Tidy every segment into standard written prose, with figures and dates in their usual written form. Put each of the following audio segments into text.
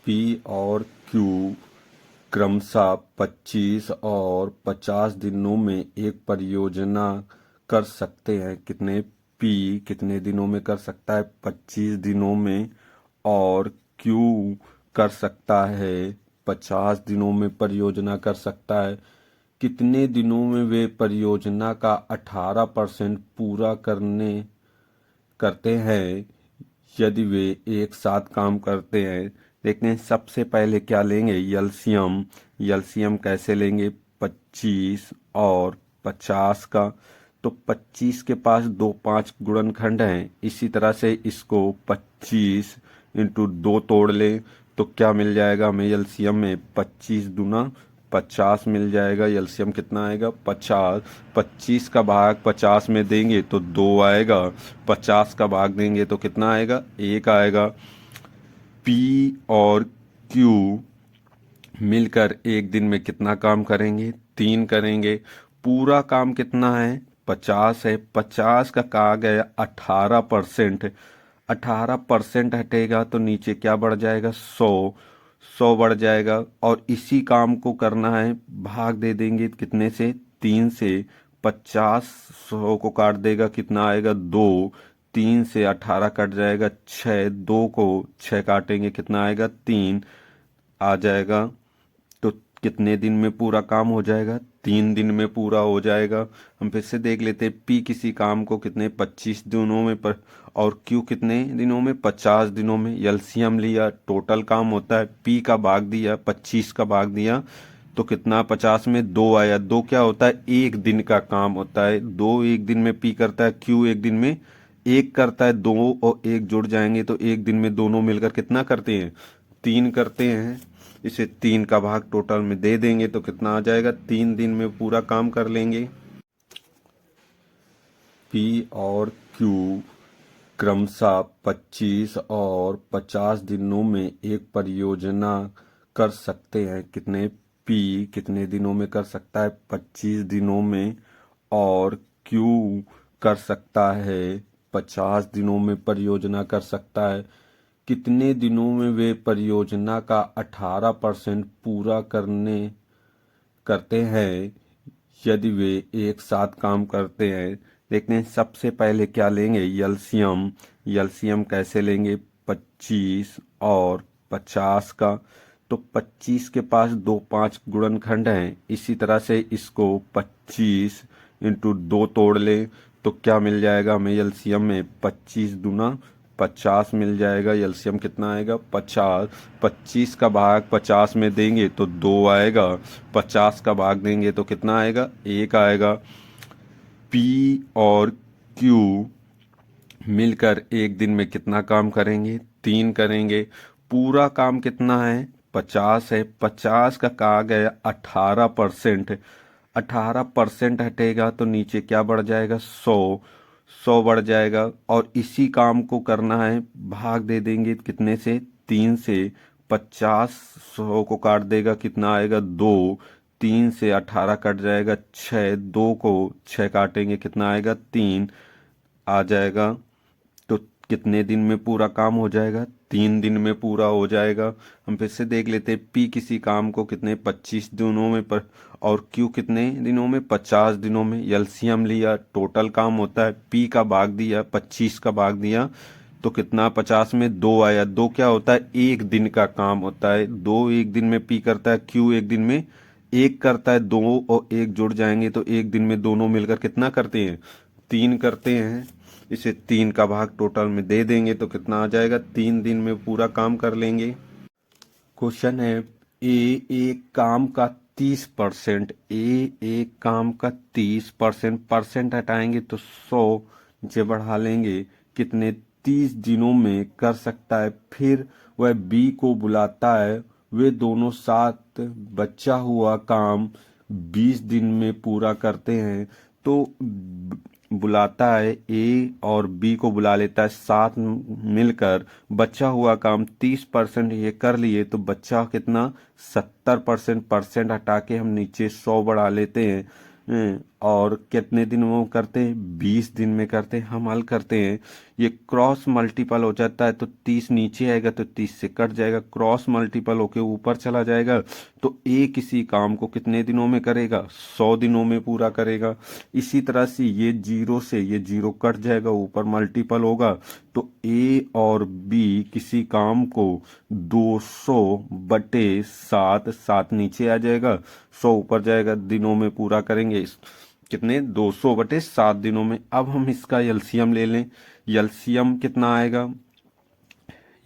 P और Q क्रमशः 25 और 50 दिनों में एक परियोजना कर सकते हैं। पी कितने दिनों में कर सकता है? 25 दिनों में। और क्यू कर सकता है 50 दिनों में परियोजना कर सकता है। कितने दिनों में वे परियोजना का 18% पूरा करते हैं यदि वे एक साथ काम करते हैं? देखते हैं सबसे पहले क्या लेंगे, एलसीएम। एलसीएम कैसे लेंगे? 25 और 50 का। तो 25 के पास दो 5 गुणनखंड हैं, इसी तरह से इसको 25 इंटू 2 तोड़ ले तो क्या मिल जाएगा हमें एलसीएम में? 25 दूना 50 मिल जाएगा। एलसीएम कितना आएगा? 50। 25 का भाग 50 में देंगे तो 2 आएगा। 50 का भाग देंगे तो कितना आएगा? 1 आएगा। पी और क्यू मिलकर एक दिन में कितना काम करेंगे? 3 करेंगे। पूरा काम कितना है? 50 है। 50 का कहा गया 18%। 18% हटेगा तो नीचे क्या बढ़ जाएगा? 100। 100 बढ़ जाएगा और इसी काम को करना है, भाग दे देंगे कितने से? 3 से। 50 100 को काट देगा, कितना आएगा? 2। 3 से 18 कट जाएगा 6। 2 को 6 काटेंगे, कितना आएगा? 3 आ जाएगा। तो कितने दिन में पूरा काम हो जाएगा? 3 दिन में पूरा हो जाएगा। हम फिर से देख लेते हैं, पी किसी काम को कितने 25 दिनों में पर और क्यू कितने दिनों में? 50 दिनों में। एलसीएम लिया, टोटल काम होता है, पी का भाग दिया, 25 का भाग दिया तो कितना? 50 में 2 आया। 2 क्या होता है? एक दिन का काम होता है। 2 एक दिन में पी करता है, क्यू एक दिन में 1 करता है। 2 और 1 जुड़ जाएंगे तो एक दिन में दोनों मिलकर कितना करते हैं? 3 करते हैं। इसे 3 का भाग टोटल में दे देंगे तो कितना आ जाएगा? 3 दिन में पूरा काम कर लेंगे। पी और क्यू क्रमशः 25 और 50 दिनों में एक परियोजना कर सकते हैं। पी कितने दिनों में कर सकता है? 25 दिनों में। और क्यू कर सकता है 50 दिनों में परियोजना कर सकता है। कितने दिनों में वे परियोजना का 18% पूरा करते हैं यदि वे एक साथ काम करते हैं? देखते हैं सबसे पहले क्या लेंगे, एलसीएम। एलसीएम कैसे लेंगे? 25 और 50 का। तो 25 के पास दो 5 गुणनखंड हैं, इसी तरह से इसको 25 इंटू 2 तोड़ ले तो क्या मिल जाएगा हमें एलसीएम में? 25 दूना 50 मिल जाएगा। एलसीएम कितना आएगा? 50। 25 का भाग 50 में देंगे तो 2 आएगा। 50 का भाग देंगे तो कितना आएगा? 1 आएगा। पी और क्यू मिलकर एक दिन में कितना काम करेंगे? 3 करेंगे। पूरा काम कितना है? 50 है। 50 का कहा गया 18%। 18% हटेगा तो नीचे क्या बढ़ जाएगा? 100। 100 बढ़ जाएगा और इसी काम को करना है, भाग दे देंगे कितने से? 3 से। 50 100 को काट देगा, कितना आएगा? 2। 3 से 18 कट जाएगा 6। 2 को 6 काटेंगे, कितना आएगा? 3 आ जाएगा। तो कितने दिन में पूरा काम हो जाएगा? 3 दिन में पूरा हो जाएगा। हम फिर से देख लेते हैं, पी किसी काम को कितने 25 दिनों में पर और क्यू कितने दिनों में? 50 दिनों में। एलसीएम लिया, टोटल काम होता है, पी का भाग दिया, 25 का भाग दिया तो कितना? 50 में 2 आया। 2 क्या होता है? एक दिन का काम होता है। 2 एक दिन में पी करता है, क्यू एक दिन में 1 करता है। 2 और 1 जुड़ जाएंगे तो एक दिन में दोनों मिलकर कितना करते हैं? 3 करते हैं। इसे 3 का भाग टोटल में दे देंगे तो कितना आ जाएगा? 3 दिन में पूरा काम कर लेंगे। क्वेश्चन है, ए एक काम का 30%, ए एक काम का 30%, परसेंट हटाएंगे तो 100 जे बढ़ा लेंगे, कितने 30 दिनों में कर सकता है। फिर वह बी को बुलाता है, वे दोनों साथ बचा हुआ काम 20 दिन में पूरा करते हैं। तो बुलाता है, ए और बी को बुला लेता है, साथ मिलकर बचा हुआ काम 30% ये कर लिए तो बच्चा कितना? 70%। परसेंट हटा के हम नीचे 100 बढ़ा लेते हैं। और कितने दिन में करते हैं, 20 दिन में करते हैं। हम हल करते हैं, ये क्रॉस मल्टीपल हो जाता है तो 30 नीचे आएगा तो 30 से कट जाएगा, क्रॉस मल्टीपल होके ऊपर चला जाएगा तो ए किसी काम को कितने दिनों में करेगा, 100 दिनों में पूरा करेगा। इसी तरह से ये जीरो से ये जीरो कट जाएगा, ऊपर मल्टीपल होगा तो ए और बी किसी काम को 200/7, 7 नीचे आ जाएगा, 100 ऊपर जाएगा, दिनों में पूरा करेंगे। कितने, 200/7 दिनों में। अब हम इसका एलसीएम ले लें। एलसीएम कितना आएगा,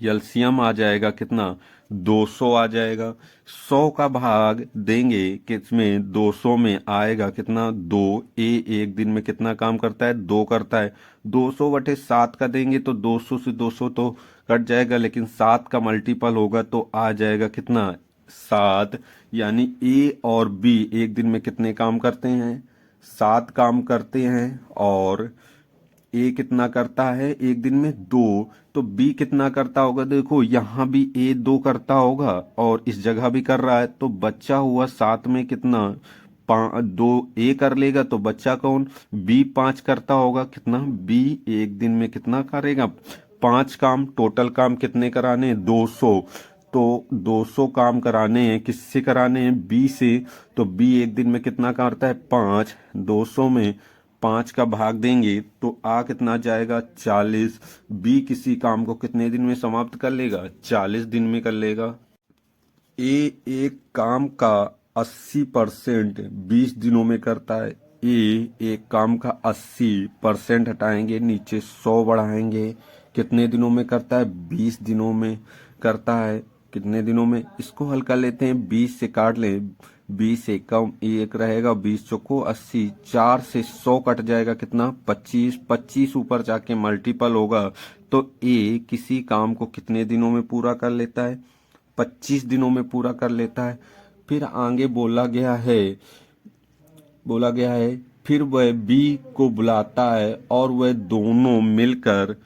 एलसीएम आ जाएगा कितना, 200 आ जाएगा। 100 का भाग देंगे किसमें, 200 में आएगा कितना, 2। ए एक दिन में कितना काम करता है, 2 करता है। 200/7 का देंगे तो 200 से 200 तो कट जाएगा, लेकिन 7 का मल्टीपल होगा तो आ जाएगा कितना, 7। यानी ए और बी एक दिन में कितने काम करते हैं, 7 काम करते हैं। और ए कितना करता है एक दिन में, 2। तो बी कितना करता होगा, देखो यहाँ भी ए 2 करता होगा और इस जगह भी कर रहा है, तो बच्चा हुआ 7 में कितना, 2 ए कर लेगा तो बच्चा कौन, बी 5 करता होगा। कितना, बी एक दिन में कितना करेगा, 5 काम। टोटल काम कितने कराने हैं, 200। तो 200 काम कराने हैं, किससे कराने हैं, बी से। तो बी एक दिन में कितना करता है, 5। 200 में 5 का भाग देंगे तो आ कितना जाएगा, 40। बी किसी काम को कितने दिन में समाप्त कर लेगा, 40 दिन में कर लेगा। ए एक काम का 80% 20 दिनों में करता है। ए एक काम का 80% हटाएंगे, नीचे 100 बढ़ाएंगे, कितने दिनों में करता है, 20 दिनों में करता है। कितने दिनों में, इसको हल कर लेते हैं, 20 से काट लें, 20 से कम एक रहेगा, 20 चौको 80, 4 से 100 कट जाएगा, कितना, 25। 25 ऊपर जाके मल्टीपल होगा तो ए किसी काम को कितने दिनों में पूरा कर लेता है, 25 दिनों में पूरा कर लेता है। फिर आगे बोला गया है फिर वह बी को बुलाता है और वह दोनों मिलकर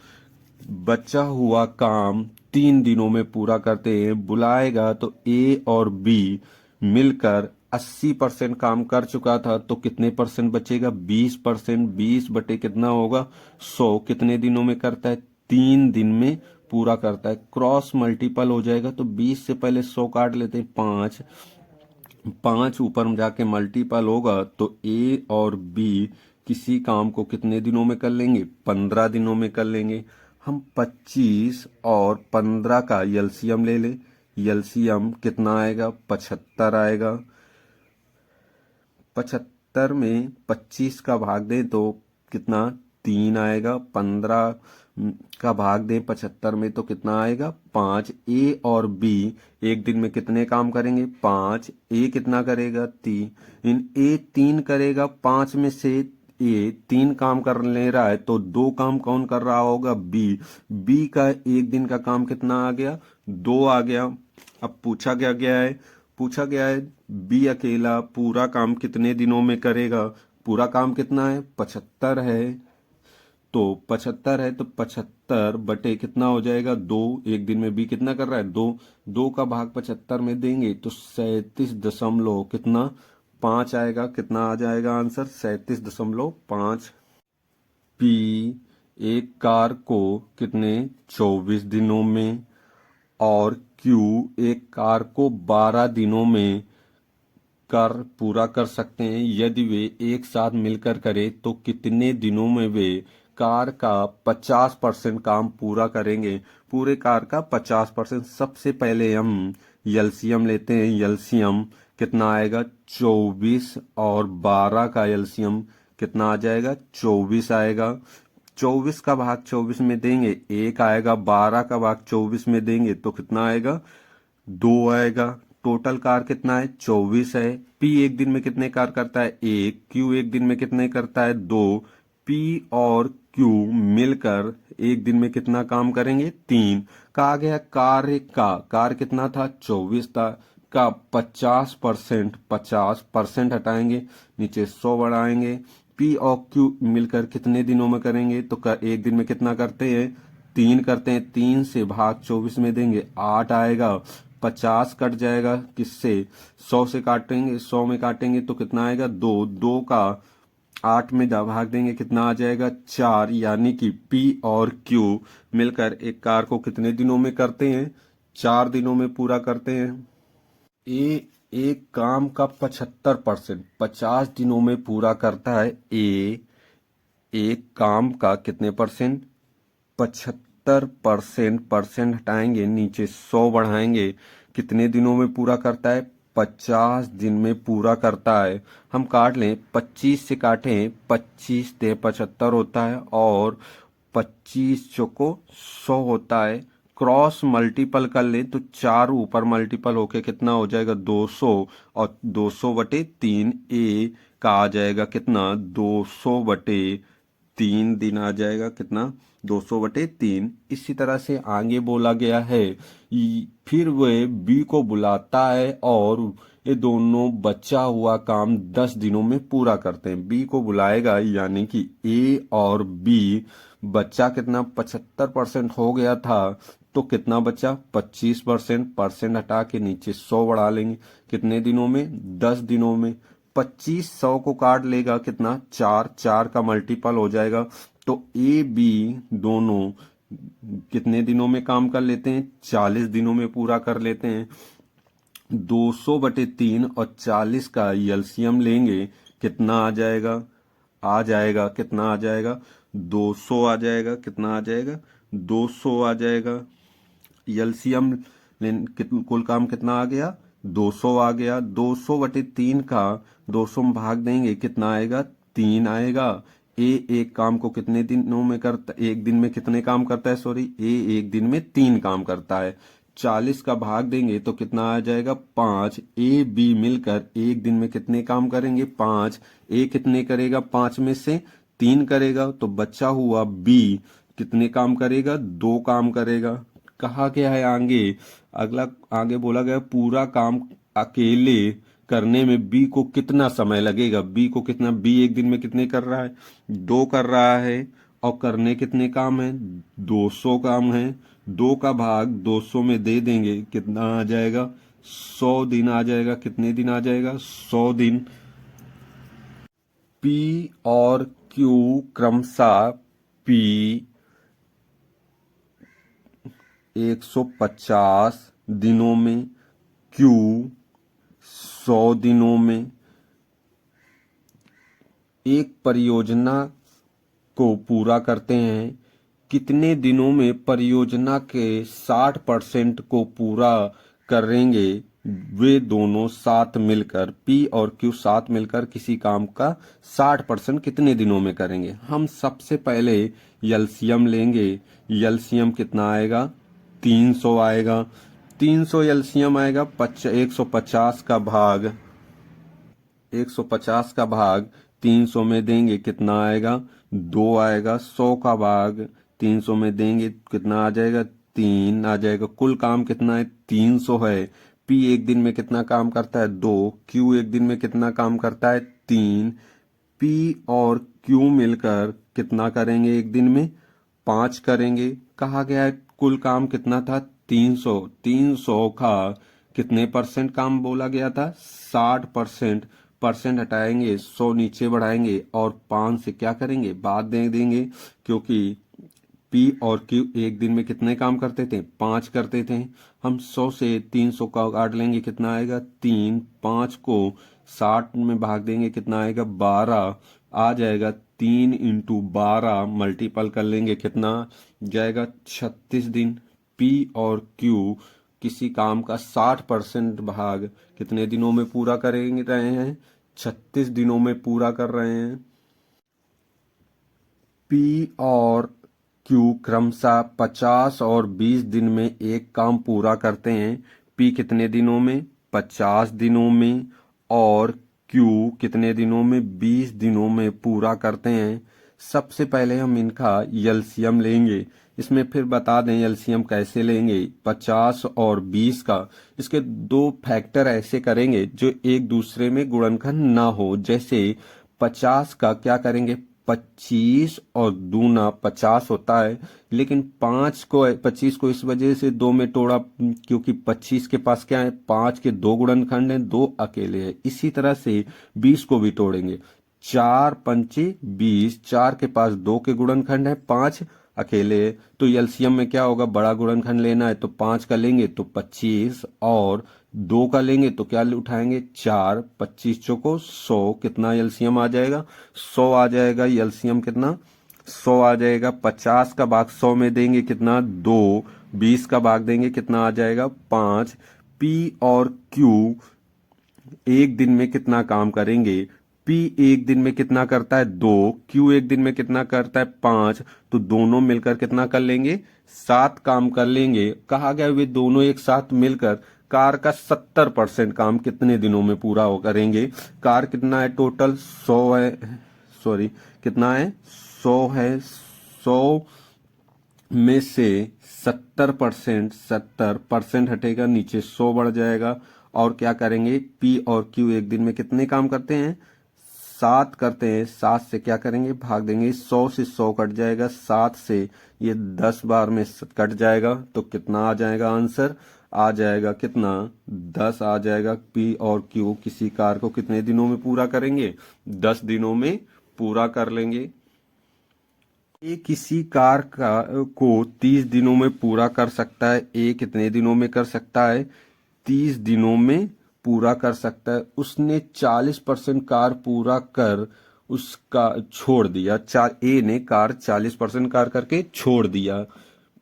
बचा हुआ काम 3 दिनों में पूरा करते हैं। बुलाएगा तो ए और बी मिलकर 80% काम कर चुका था तो कितने परसेंट बचेगा, 20%। 20 बटे कितना होगा, 100। कितने दिनों में करता है, 3 दिन में पूरा करता है। क्रॉस मल्टीपल हो जाएगा तो 20 से पहले 100 काट लेते हैं, 5। 5 ऊपर में जाके मल्टीपल होगा तो ए और बी किसी काम को कितने दिनों में कर लेंगे, 15 दिनों में कर लेंगे। हम 25 और 15 का एलसीएम ले ले। एलसीएम कितना आएगा, 75 आएगा। 75 में 25 का भाग दें तो कितना, 3 आएगा। 15 का भाग दें 75 में तो कितना आएगा, 5। ए और बी एक दिन में कितने काम करेंगे, 5। ए कितना करेगा, 3। ए 3 करेगा, 5 में से ए 3 काम कर ले रहा है तो 2 काम कौन कर रहा होगा, बी। बी का एक दिन का काम कितना आ गया, 2 आ गया। अब पूछा गया है बी अकेला पूरा काम कितने दिनों में करेगा। पूरा काम कितना है, 75 है। तो 75 है तो 75 बटे कितना हो जाएगा, 2। एक दिन में बी कितना कर रहा है, 2। 2 का भाग 75 में देंगे तो 37 दशमलव कितना, 5 आएगा। कितना आ जाएगा आंसर, 37.5। पी एक कार को कितने, 24 दिनों में और क्यू एक कार को 12 दिनों में कर पूरा कर सकते हैं। यदि वे एक साथ मिलकर करें तो कितने दिनों में वे कार का 50% काम पूरा करेंगे। पूरे कार का 50%। सबसे पहले हम एलसीएम लेते हैं। एलसीएम कितना आएगा, 24 और 12 का एलसीएम कितना आ जाएगा, 24 आएगा। 24 का भाग 24 में देंगे, 1 आएगा। 12 का भाग 24 में देंगे तो कितना आएगा, 2 आएगा। टोटल कार कितना है, 24 है। पी एक दिन में कितने कार करता है, 1। क्यू एक दिन में कितने करता है, 2। पी और क्यू मिलकर एक दिन में कितना काम करेंगे, 3। कहा गया कार कितना था, 24 था। का 50%, 50% हटाएंगे, नीचे 100 बढ़ाएंगे। पी और क्यू मिलकर कितने दिनों में करेंगे, तो एक दिन में कितना करते हैं, 3 करते हैं। 3 से भाग 24 में देंगे, 8 आएगा। 50 कट जाएगा किससे, 100 से काटेंगे। 100 में काटेंगे तो कितना आएगा, 2। 2 का 8 में भाग देंगे कितना आ जाएगा 4, यानी कि P और Q मिलकर एक कार को कितने दिनों में करते हैं, 4 दिनों में पूरा करते हैं। ए एक काम का 75%, 50 दिनों में पूरा करता है। एक काम का कितने परसेंट, 75%, परसेंट हटाएंगे नीचे 100 बढ़ाएंगे, कितने दिनों में पूरा करता है, 50 दिन में पूरा करता है। हम काट लें, 25 से काटें, 25 ते 75 होता है और 25 चौको 100 होता है। क्रॉस मल्टीपल कर ले तो 4 ऊपर मल्टीपल होके कितना हो जाएगा 200, और 200 बटे 3 ए का आ जाएगा कितना 200 बटे 3 दिन आ जाएगा कितना 200 बटे 3। इसी तरह से आगे बोला गया है। फिर वह बी को बुलाता है और ये दोनों बचा हुआ काम 10 दिनों में पूरा करते हैं। बी को बुलाएगा यानी कि ए और बी, बच्चा कितना 75% हो गया था तो कितना बचा 25%, परसेंट हटा के नीचे 100 बढ़ा लेंगे, कितने दिनों में 10 दिनों में। 25 100 को काट लेगा कितना 4, 4 का मल्टीपल हो जाएगा। तो ए बी दोनों कितने दिनों में काम कर लेते हैं, 40 दिनों में पूरा कर लेते हैं। 200 बटे 3 और 40 का एलसीएम लेंगे कितना आ जाएगा, आ जाएगा कितना आ जाएगा 200 आ जाएगा, कितना आ जाएगा 200 आ जाएगा। एलसीएम कुल काम कितना आ गया 200 आ गया। 200 बटे 3 का 200 में भाग देंगे कितना आएगा 3 आएगा। ए एक काम को कितने दिनों में करता, एक दिन में कितने काम करता है, सॉरी, ए एक दिन में 3 काम करता है। 40 का भाग देंगे तो कितना आ जाएगा 5। ए बी मिलकर एक दिन में कितने काम करेंगे 5। ए कितने करेगा 5 में से 3 करेगा, तो बचा हुआ बी कितने काम करेगा 2 काम करेगा। कहा गया है आगे, अगला आगे बोला गया पूरा काम अकेले करने में बी को कितना समय लगेगा। बी को कितना, बी एक दिन में कितने कर रहा है 2 कर रहा है, और करने कितने काम है 200 काम है। 2 का भाग 200 में दे देंगे कितना आ जाएगा 100 दिन आ जाएगा। कितने दिन आ जाएगा 100 दिन। पी और क्यू क्रमशः पी 150 दिनों में, क्यू 100 दिनों में एक परियोजना को पूरा करते हैं। कितने दिनों में परियोजना के 60% को पूरा करेंगे। वे दोनों साथ मिलकर, पी और क्यू साथ मिलकर किसी काम का 60% कितने दिनों में करेंगे। हम सबसे पहले एलसीएम लेंगे। एलसीएम कितना आएगा 300 आएगा। 300 एलसीएम आएगा 150 का भाग, 150 का भाग 300 में देंगे कितना आएगा 2 आएगा। 100 का भाग 300 में देंगे कितना आ जाएगा 3 आ जाएगा। कुल काम कितना है 300 है। पी एक दिन में कितना काम करता है 2, क्यू एक दिन में कितना काम करता है 3। पी और क्यू मिलकर कितना करेंगे एक दिन में 5 करेंगे। कहा गया है कुल काम कितना था 300, 300 का कितने परसेंट काम बोला गया था 60%, परसेंट हटाएंगे 100 नीचे बढ़ाएंगे और 5 से क्या करेंगे बाद दे देंगे, क्योंकि पी और क्यू एक दिन में कितने काम करते थे 5 करते थे। हम 100 से 300 का काट लेंगे कितना आएगा 3। 5 को 60 में भाग देंगे कितना आएगा 12 आ जाएगा। 3 इंटू 12 मल्टीपल कर लेंगे कितना जाएगा 36 दिन। पी और क्यू किसी काम का 60% भाग कितने दिनों में पूरा करेंगे रहे हैं 36 दिनों में पूरा कर रहे हैं। पी और क्यू क्रमशः 50 और 20 दिन में एक काम पूरा करते हैं। पी कितने दिनों में 50 दिनों में और क्यू कितने दिनों में 20 दिनों में पूरा करते हैं। सबसे पहले हम इनका एलसीएम लेंगे। इसमें फिर बता दें एलसीएम कैसे लेंगे 50 और 20 का। इसके 2 फैक्टर ऐसे करेंगे जो एक दूसरे में गुणनखंड ना हो। जैसे 50 का क्या करेंगे 25 और दूना 50 होता है, लेकिन 25 को इस वजह से 2 में तोड़ा क्योंकि 25 के पास क्या है 5 के 2 गुणनखंड हैं, 2 अकेले हैं। इसी तरह से 20 को भी तोड़ेंगे। 4 पंचे 20, 4 के पास 2 के गुणनखंड है, 5 अकेले, तो एलसीएम में क्या होगा, बड़ा गुणनखंड लेना है तो 5 का लेंगे तो 25 और 2 का लेंगे तो क्या उठाएंगे 4, 25 चौको 100, कितना एलसीएम आ जाएगा 100 आ जाएगा। एलसीएम कितना 100 आ जाएगा। 50 का भाग 100 में देंगे कितना 2, 20 का भाग देंगे कितना आ जाएगा 5। पी और क्यू एक दिन में कितना काम करेंगे, पी एक दिन में कितना करता है 2, क्यू एक दिन में कितना करता है 5, तो दोनों मिलकर कितना कर लेंगे 7 काम कर लेंगे। कहा गया वे दोनों एक साथ मिलकर कार का 70% काम कितने दिनों में पूरा हो करेंगे। कार कितना है टोटल 100 है, सॉरी कितना है 100 है, 100 में से 70% हटेगा, नीचे 100 बढ़ जाएगा। और क्या करेंगे, पी और क्यू एक दिन में कितने काम करते हैं 7 करते हैं, 7 से क्या करेंगे भाग देंगे, 100 से 100 कट जाएगा, 7 से ये 10 बार में कट जाएगा, तो कितना आ जाएगा आंसर आ जाएगा कितना 10 आ जाएगा। पी और क्यू किसी कार को कितने दिनों में पूरा करेंगे 10 दिनों में पूरा कर लेंगे। ए किसी कार को 30 दिनों में पूरा कर सकता है। ए कितने दिनों में कर सकता है 30 दिनों में पूरा कर सकता है। उसने 40% कार पूरा कर उसका छोड़ दिया, ए ने कार 40% कार करके छोड़ दिया।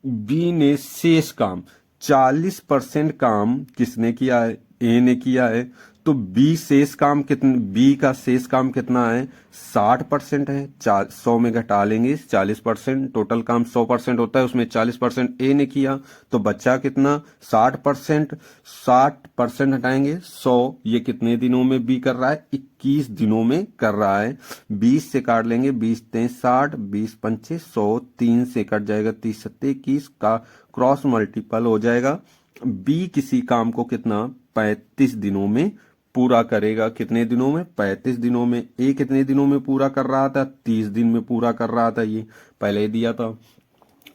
बी ने शेष काम 40% काम किसने किया है, ए ने किया है, तो बी शेष काम कितने, बी का शेष काम कितना है 60% है, 100 में घटा लेंगे 40%, टोटल काम 100% होता है, उसमें 40% ए ने किया, तो बच्चा कितना 60%, 60% हटाएंगे 100, ये कितने दिनों में बी कर रहा है 21 दिनों में कर रहा है। 20 से काट लेंगे, 20 तें 60, 20 पंचे 100, 3 से कट जाएगा 30 सत्ते 21 का क्रॉस मल्टीपल हो जाएगा। बी किसी काम को कितना 35 दिनों में पूरा करेगा, कितने दिनों में 35 दिनों में। ए कितने दिनों में पूरा कर रहा था 30 दिन में पूरा कर रहा था, ये पहले दिया था।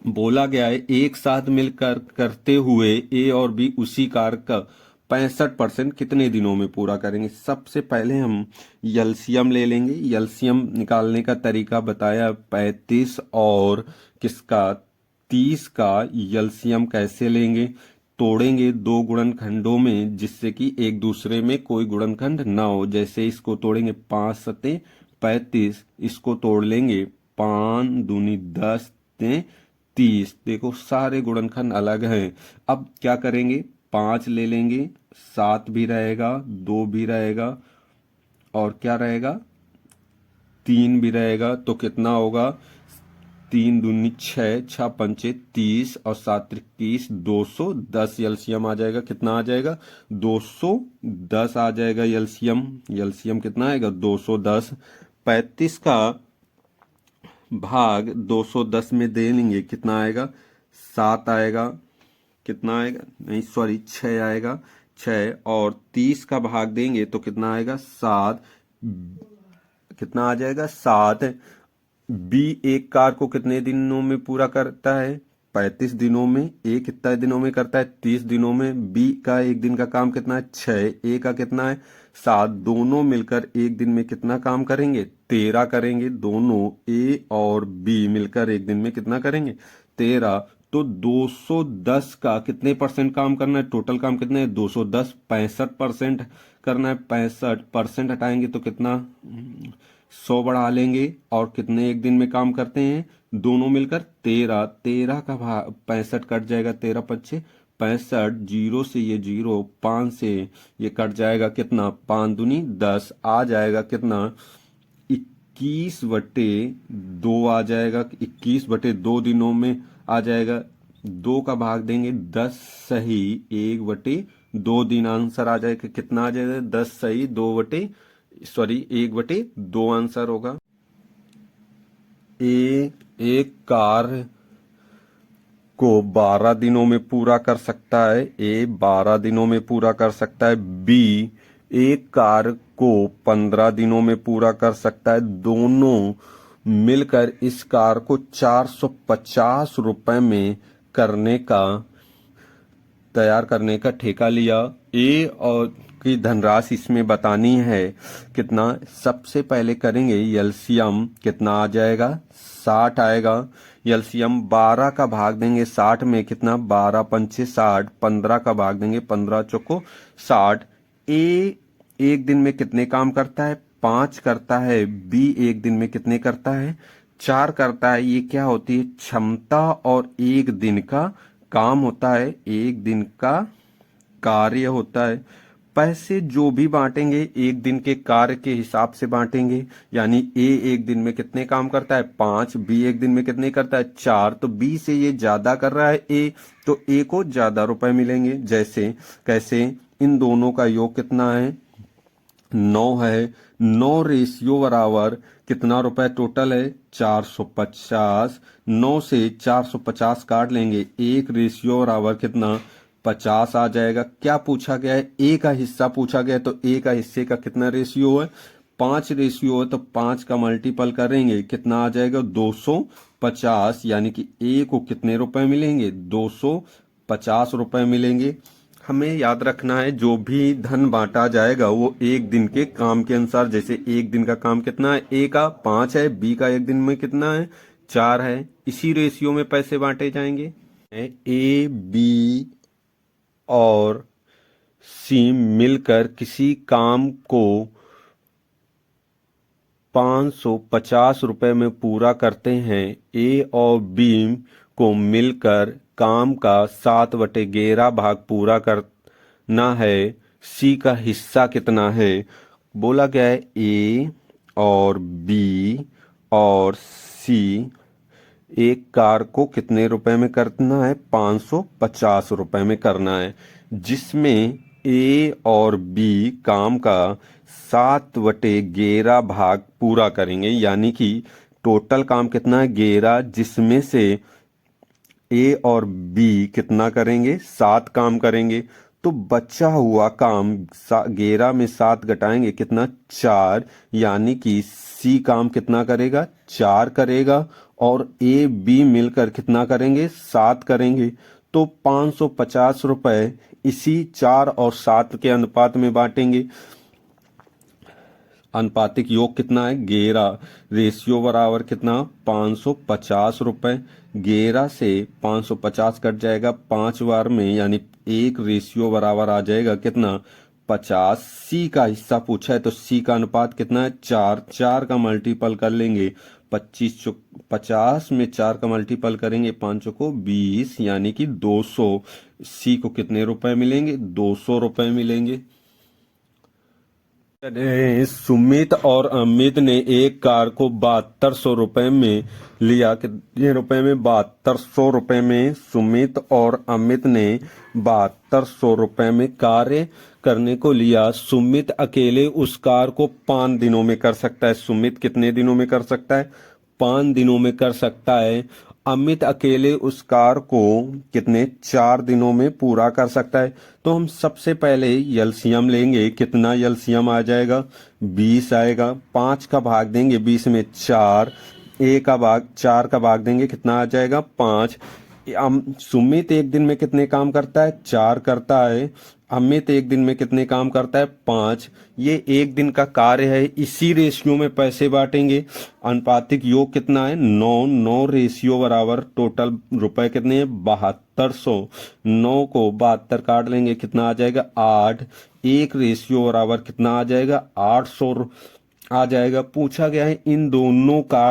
बोला गया है एक साथ मिलकर करते हुए ए और बी उसी कार का 65% कितने दिनों में पूरा करेंगे। सबसे पहले हम एलसीएम ले लेंगे, एलसीएम निकालने का तरीका बताया 35 और किसका 30 का एलसीएम कैसे लेंगे, तोड़ेंगे दो गुणनखंडों में जिससे कि एक दूसरे में कोई गुणनखंड ना हो। जैसे इसको तोड़ेंगे 5 सते 35, इसको तोड़ लेंगे 5 दूनी 10 ते 30, देखो सारे गुणनखंड अलग हैं। अब क्या करेंगे 5 ले लेंगे, 7 भी रहेगा, 2 भी रहेगा और क्या रहेगा 3 भी रहेगा, तो कितना होगा 3 दूनी 6, 6 पंचे 30 और 7 त्रिक 30, 210 एलसीएम आ जाएगा। कितना आ जाएगा 210 आ जाएगा एलसीएम। एलसीएम कितना आएगा 210। 35 का भाग 210 में दे लेंगे, कितना आएगा 7 आएगा, कितना आएगा नहीं सॉरी 6 आएगा 6, और 30 का भाग देंगे तो कितना आएगा 7, कितना आ जाएगा 7। बी एक कार को कितने दिनों में पूरा करता है 35 दिनों में। ए कितना दिनों में करता है 30 दिनों में। बी का एक दिन का काम कितना है 6, ए का कितना है 7, दोनों मिलकर एक दिन में कितना काम करेंगे 13 करेंगे। दोनों ए और बी मिलकर एक दिन में कितना करेंगे 13, तो 210 का कितने परसेंट काम करना है, टोटल काम कितना है 210, 65% करना है। 65% हटाएंगे तो कितना 100 बढ़ा लेंगे, और कितने एक दिन में काम करते हैं दोनों मिलकर 13, 13 का भाग 65 कट जाएगा, 13 पच्चे 65, 0 से ये 0, 5 से ये कट जाएगा, कितना 5 दूनी 10 आ जाएगा, कितना 21/2 आ जाएगा, 21/2 दिनों में आ जाएगा। 2 का भाग देंगे 10 सही 1/2 दिन आंसर आ जाएगा, कितना आ जाएगा 10 सही 1/2 आंसर होगा। ए एक कार को 12 दिनों में पूरा कर सकता है, ए 12 दिनों में पूरा कर सकता है। बी एक कार को 15 दिनों में पूरा कर सकता है। दोनों मिलकर इस कार को 450 रुपए में करने का तैयार करने का ठेका लिया। ए और की धनराशि इसमें बतानी है कितना। सबसे पहले करेंगे एलसीएम, कितना आ जाएगा 60 आएगा। एलसीएम 12 का भाग देंगे 60 में, कितना 12 पंचे 60, 15 का भाग देंगे 15 चौको 60। ए एक दिन में कितने काम करता है 5 करता है। बी एक दिन में कितने करता है 4 करता है। ये क्या होती है क्षमता और एक दिन का काम होता है, एक दिन का कार्य होता है। पैसे जो भी बांटेंगे एक दिन के कार्य के हिसाब से बांटेंगे। यानी ए एक दिन में कितने काम करता है 5, बी एक दिन में कितने करता है 4, तो बी से ये ज्यादा कर रहा है ए, तो ए को ज्यादा रुपए मिलेंगे। जैसे कैसे, इन दोनों का योग कितना है 9 है। 9 रेशियो बराबर कितना रुपए टोटल है 450। 9 से 450 काट लेंगे, एक रेशियो बराबर कितना 50 आ जाएगा। क्या पूछा गया है ए का हिस्सा पूछा गया है, तो ए का हिस्से का कितना रेशियो है 5 रेशियो है, तो 5 का मल्टीपल करेंगे कितना आ जाएगा 250। यानी कि ए को कितने रुपए मिलेंगे 250 रुपए मिलेंगे। हमें याद रखना है जो भी धन बांटा जाएगा वो एक दिन के काम के अनुसार, जैसे एक दिन का काम कितना है ए का 5 है, बी का एक दिन में कितना है 4 है, इसी रेशियो में पैसे बांटे जाएंगे। ए बी और सी मिलकर किसी काम को 550 रुपए में पूरा करते हैं। ए और बी को मिलकर काम का 7/11 भाग पूरा करना है। सी का हिस्सा कितना है, बोला गया है ए और बी और सी एक कार को कितने रुपए में करना है 550 रुपए में करना है, जिसमें ए और बी काम का 7/11 भाग पूरा करेंगे। यानी कि टोटल काम कितना है 11, जिसमें से ए और बी कितना करेंगे 7 काम करेंगे। तो बचा हुआ काम 11 में 7 घटाएंगे कितना 4, यानी कि सी काम कितना करेगा 4 करेगा और ए बी मिलकर कितना करेंगे 7 करेंगे। तो 550 रुपए इसी 4 और 7 के अनुपात में बांटेंगे। अनुपातिक योग कितना है 11, रेशियो बराबर कितना 550 रुपए। 11 से 550 कट जाएगा 5 बार में, यानी एक रेशियो बराबर आ जाएगा कितना 50। सी का हिस्सा पूछा है तो सी का अनुपात कितना है 4, 4 का मल्टीपल कर लेंगे 50 में 4 का मल्टीपल करेंगे 5 को 20, यानी कि 200। सी को कितने रुपए मिलेंगे 200 रुपए मिलेंगे। सुमित और अमित ने एक कार को 7200 रुपए में लिया। कितने रुपए में 7200 रुपए में सुमित और अमित ने 7200 रुपए में कार्य करने को लिया। सुमित अकेले उस कार को 5 दिनों में कर सकता है। सुमित कितने दिनों में कर सकता है 5 दिनों में कर सकता है। अमित अकेले उस कार को कितने 4 दिनों में पूरा कर सकता है। तो हम सबसे पहले एलसीएम लेंगे, कितना एलसीएम आ जाएगा 20 आएगा। 5 का भाग देंगे 20 में 4, ए का भाग 4 का भाग देंगे कितना आ जाएगा 5। सुमित एक दिन में कितने काम करता है 4 करता है। अमित एक दिन में कितने काम करता है 5। ये एक दिन का कार्य है, इसी रेशियो में पैसे बांटेंगे। अनुपातिक योग कितना है 9, 9 रेशियो बराबर टोटल रुपए कितने हैं 7200। 9 को 72 काट लेंगे कितना आ जाएगा 8। एक रेशियो बराबर कितना आ जाएगा 800 आ जाएगा। पूछा गया है इन दोनों का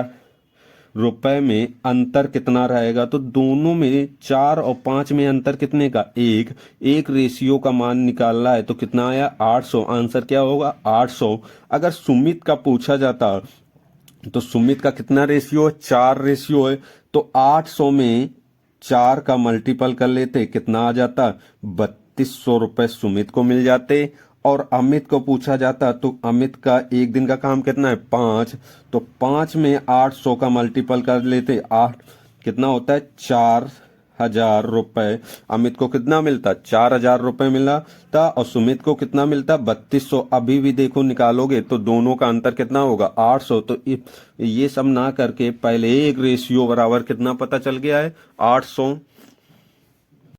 रुपए में अंतर कितना रहेगा, तो दोनों में 4 और 5 में अंतर कितने का 1। एक रेशियो का मान निकालना है तो कितना आया 800। आंसर क्या होगा 800। अगर सुमित का पूछा जाता तो सुमित का कितना रेशियो है 4 रेशियो है, तो 800 में 4 का मल्टीपल कर लेते कितना आ जाता 3200 रुपए सुमित को मिल जाते। और अमित को पूछा जाता तो अमित का एक दिन का काम कितना है 5, तो 5 में 800 का मल्टीपल कर लेते 8 कितना होता है 4000 रुपए। अमित को कितना मिलता 4000 रुपए मिला था और सुमित को कितना मिलता 3200। अभी भी देखो निकालोगे तो दोनों का अंतर कितना होगा 800। तो ये सब ना करके पहले एक रेशियो बराबर कितना पता चल गया है 800।